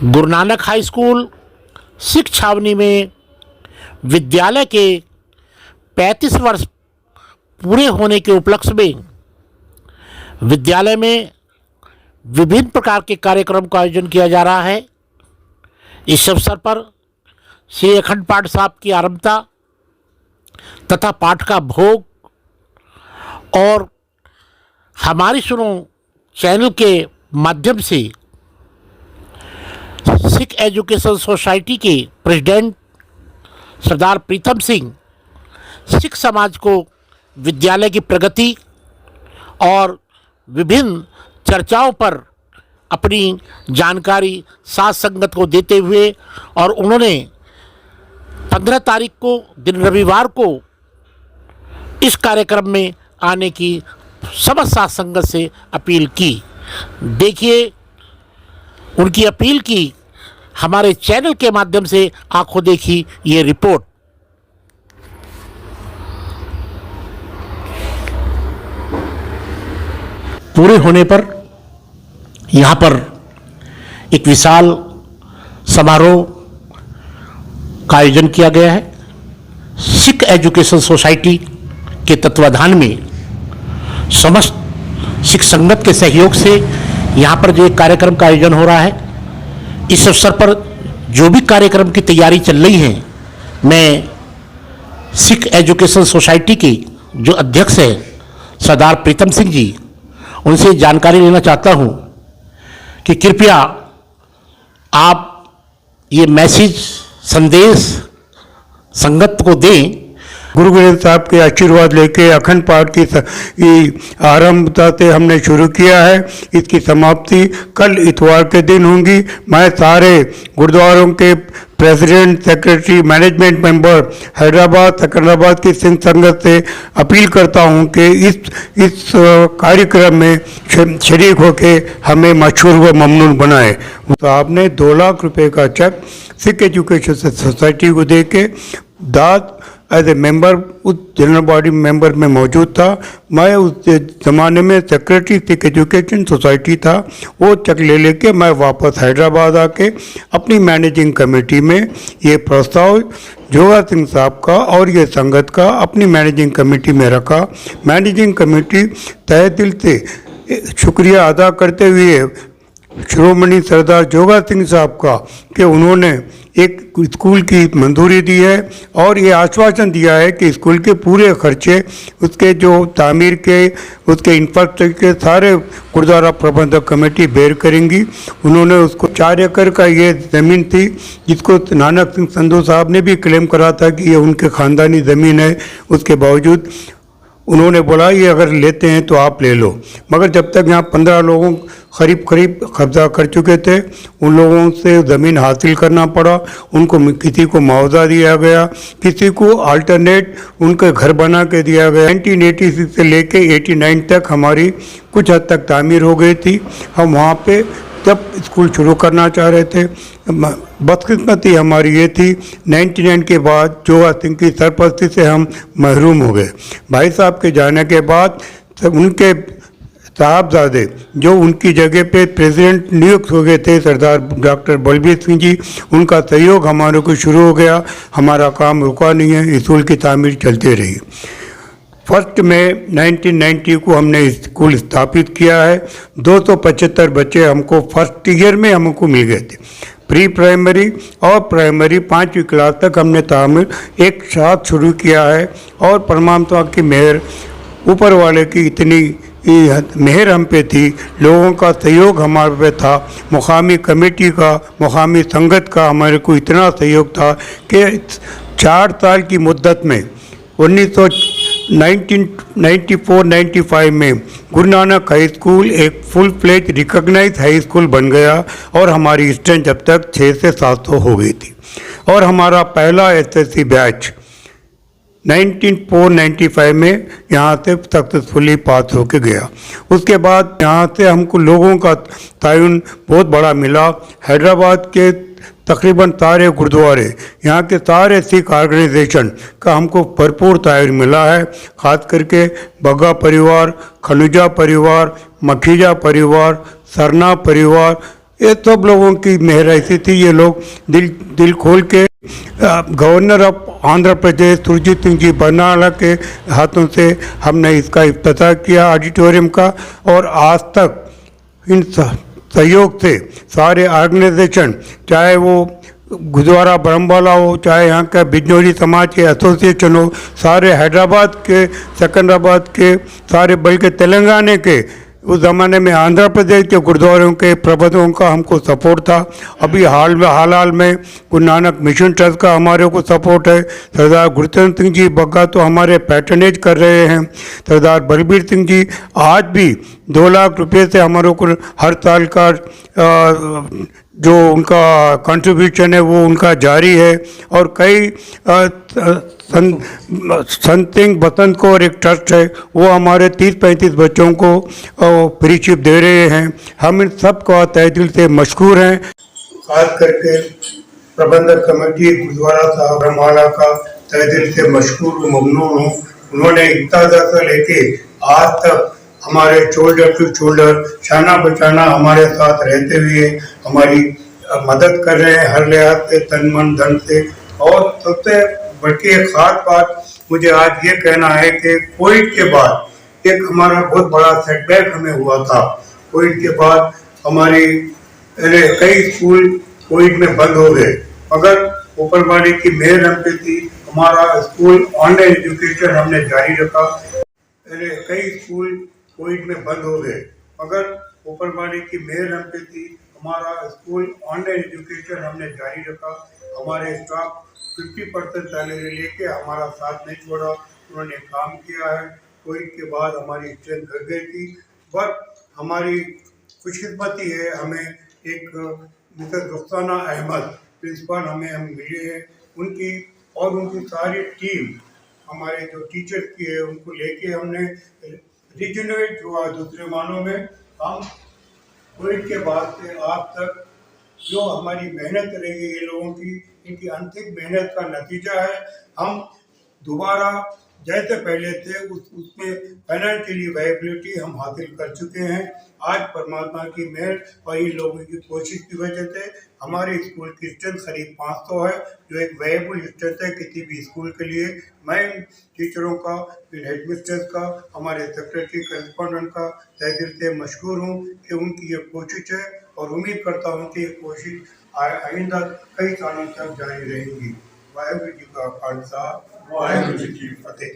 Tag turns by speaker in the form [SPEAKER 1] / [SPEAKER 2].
[SPEAKER 1] गुरु Nanak high school Sikh छावनी में विद्यालय के 35 वर्ष पूरे होने के उपलक्ष्य में विद्यालय में विभिन्न प्रकार के कार्यक्रम का आयोजन किया जा रहा है। इस अवसर पर श्री अखंड पाठ साहब की आरंभता तथा पाठ का भोग और हमारी सुनो चैनल के माध्यम से सिख एजुकेशन सोसाइटी के प्रेसिडेंट सरदार प्रीतम सिंह सिख समाज को विद्यालय की प्रगति और विभिन्न चर्चाओं पर अपनी जानकारी साथ संगत को देते हुए और उन्होंने 15 तारीख को दिन रविवार को इस कार्यक्रम में आने की समस्त साथ संगत से अपील की। देखिए उनकी अपील की हमारे चैनल के माध्यम से आंखों देखी ये रिपोर्ट। पूरे होने पर यहाँ पर एक विशाल समारोह का आयोजन किया गया है। सिख एजुकेशन सोसाइटी के तत्वाधान में समस्त सिख संगत के सहयोग से यहाँ पर जो एक कार्यक्रम का आयोजन हो रहा है, इस अवसर पर जो भी कार्यक्रम की तैयारी चल रही है, मैं सिख एजुकेशन सोसाइटी के जो अध्यक्ष हैं सरदार प्रीतम सिंह जी, उनसे जानकारी लेना चाहता हूँ कि कृपया आप ये मैसेज संदेश संगत को दें।
[SPEAKER 2] गुरु ग्रंथ साहब के आशीर्वाद लेके अखंड पाठ की आरंभता से हमने शुरू किया है। इसकी समाप्ति कल इतवार के दिन होगी। मैं सारे गुरुद्वारों के president, secretary, management member Hyderabad, Secunderabad की सिंध संगत से अपील करता हूं कि इस कार्यक्रम में शरीक होके हमें मशहूर व ममनून बनाए। तो आपने 2 लाख रुपए का चेक सिख एजुकेशन सोसाइटी को दे के दाद एज ए मेंबर उस जनरल बॉडी मेंबर में मौजूद था। मैं उस ज़माने में सेक्रेटरी सिख एजुकेशन सोसाइटी था। वो चेक ले लेके मैं वापस हैदराबाद आके अपनी मैनेजिंग कमेटी में ये प्रस्ताव जोगा सिंह साहब का और ये संगत का अपनी मैनेजिंग कमेटी में रखा। मैनेजिंग कमेटी तहे दिल से शुक्रिया अदा करते हुए श्रोमणी सरदार जोगा सिंह साहब का कि उन्होंने एक स्कूल की मंजूरी दी है और ये आश्वासन दिया है कि स्कूल के पूरे खर्चे, उसके जो तामीर के, उसके इंफ्रास्ट्रक्चर के सारे गुरुद्वारा प्रबंधक कमेटी बेयर करेंगी। उन्होंने उसको 4 एकड़ का ये ज़मीन थी जिसको नानक सिंह संधू साहब ने भी क्लेम करा था कि ये उनके ख़ानदानी ज़मीन है, उसके बावजूद उन्होंने बोला ये अगर लेते हैं तो आप ले लो। मगर जब तक यहाँ 15 लोगों करीब कब्जा कर चुके थे, उन लोगों से ज़मीन हासिल करना पड़ा। उनको किसी को मुआवजा दिया गया, किसी को अल्टरनेट उनके घर बना के दिया गया। 1986 से लेके 89 तक हमारी कुछ हद तक तामीर हो गई थी। हम वहाँ पे जब स्कूल शुरू करना चाह रहे थे, बदकिस्मती हमारी ये थी 99 के बाद जोगा सिंह की सरपरस्ती से हम महरूम हो गए। भाई साहब के जाने के बाद उनके साहबजादे जो उनकी जगह पे प्रेसिडेंट नियुक्त हो गए थे, सरदार डॉक्टर बलबीर सिंह जी, उनका सहयोग हमारे को शुरू हो गया। हमारा काम रुका नहीं है, स्कूल की तामीर चलती रही। 1 मई 1990 को हमने स्कूल स्थापित किया है। 275 बच्चे हमको फर्स्ट ईयर में हमको मिल गए थे। प्री प्राइमरी और प्राइमरी 5वीं क्लास तक हमने तामीर एक साथ शुरू किया है और परमात्मा की मेहर, ऊपर वाले की इतनी मेहर हम पे थी, लोगों का सहयोग हमारे पे था, मुकामी कमेटी का, मुकामी संगत का हमारे को इतना सहयोग था कि 4 साल की मुद्दत में 1994-95 में गुरु नानक हाई स्कूल एक full fledge recognize high school बन गया और हमारी स्ट्रेंथ जब तक 6 से 700 हो गई थी। और हमारा पहला एसएससी बैच 1994-95 में यहाँ से सक्सेसफुली पास होके गया। उसके बाद यहाँ से हमको लोगों का तायुन बहुत बड़ा मिला। हैदराबाद के तकरीबन सारे गुरुद्वारे, यहाँ के सारे सिख ऑर्गेनाइजेशन का हमको भरपूर तायुन मिला है। ख़ास करके बग्गा परिवार, खनुजा परिवार, मखीजा परिवार, सरना परिवार, ये सब लोगों की मेहर ऐसी थी, ये लोग दिल खोल के गवर्नर ऑफ आंध्र प्रदेश सुरजीत सिंह जी बरनाला के हाथों से हमने इसका इफ्तिताह किया ऑडिटोरियम का। और आज तक इन सहयोग से सारे ऑर्गेनाइजेशन, चाहे वो गुरुद्वारा ब्रह्मवाला हो, चाहे यहाँ का बिजनौरी समाज के एसोसिएशन हो, सारे हैदराबाद के, सिकंदराबाद के, सारे बल्कि तेलंगाना के, उस ज़माने में आंध्र प्रदेश के गुरुद्वारों के प्रबंधकों का हमको सपोर्ट था। अभी हाल में गुरु नानक मिशन ट्रस्ट का हमारे को सपोर्ट है। सरदार गुरचरण सिंह जी बग्गा तो हमारे पैटर्नेज कर रहे हैं। सरदार बलबीर सिंह जी आज भी 2 लाख रुपये से हमारे को हर साल का जो उनका कंट्रीब्यूशन है वो उनका जारी है। और कई संतिंग बसंत को और एक ट्रस्ट है, वो हमारे 30-35 बच्चों को फ्रीशिप दे रहे हैं। हम इन सब का तहे दिल से मशकूर हैं। खास करके प्रबंधक कमेटी गुरुद्वारा साहब ब्रह्मवाला का तहे दिल से मशकूर व ममनून हूँ। उन्होंने इब्तदा से लेके आज तक हमारे शोल्डर टू शोल्डर, शाना बचाना हमारे साथ रहते हुए हमारी मदद कर रहे हैं हर लिहाज से, तन मन धन से। और सबसे बल्कि एक खास बात मुझे आज ये कहना है कि कोविड के बाद एक हमारा बहुत बड़ा सेटबैक हमें हुआ था। कोविड के बाद हमारी कई स्कूल कोविड में बंद हो गए, मगर ऊपर वाले की मेहर हम पे थी, हमारा स्कूल ऑनलाइन एजुकेशन हमने जारी रखा। कई स्कूल कोविड में बंद हो गए, मगर ऊपर वाले की मेहर हम पे थी, हमारा स्कूल ऑनलाइन एजुकेशन हमने जारी रखा। हमारे स्टाफ 50% सैलरी लेके हमारा साथ नहीं छोड़ा, उन्होंने काम किया है। कोविड के बाद हमारी स्ट्रेंथ घट गई थी, पर हमारी खुशकिस्मती है, हमें एक मिसेस रुखसाना अहमद प्रिंसिपल हम मिले हैं। उनकी और उनकी सारी टीम हमारे जो टीचर्स की है उनको लेके हमने रिजनरेट हुआ दूसरे मानों में। हम कोविड के बाद से आज तक जो हमारी मेहनत रही है ये लोगों की, इनकी अंतिम मेहनत का नतीजा है। हम दोबारा जैसे पहले थे उसमें फाइनेंशियली वायबिलिटी हम हासिल कर चुके हैं। आज परमात्मा की मेहर और इन लोगों की कोशिश की वजह से हमारे स्कूल की स्ट्रेंथ करीब 500 है, जो एक वायबल स्ट्रेंथ है किसी भी स्कूल के लिए। मैं टीचरों का, हेडमिस्ट्रेस का, हमारे सेक्रेटरी करस्पॉन्डेंट का तहे दिल से मशहूर हूँ कि उनकी ये कोशिश है, और उम्मीद करता हूँ कि ये कोशिश आइंदा कई सालों तक जारी रहेगी। वाहेगुरु जी का खालसा, वाहेगुरु जी की फतेह।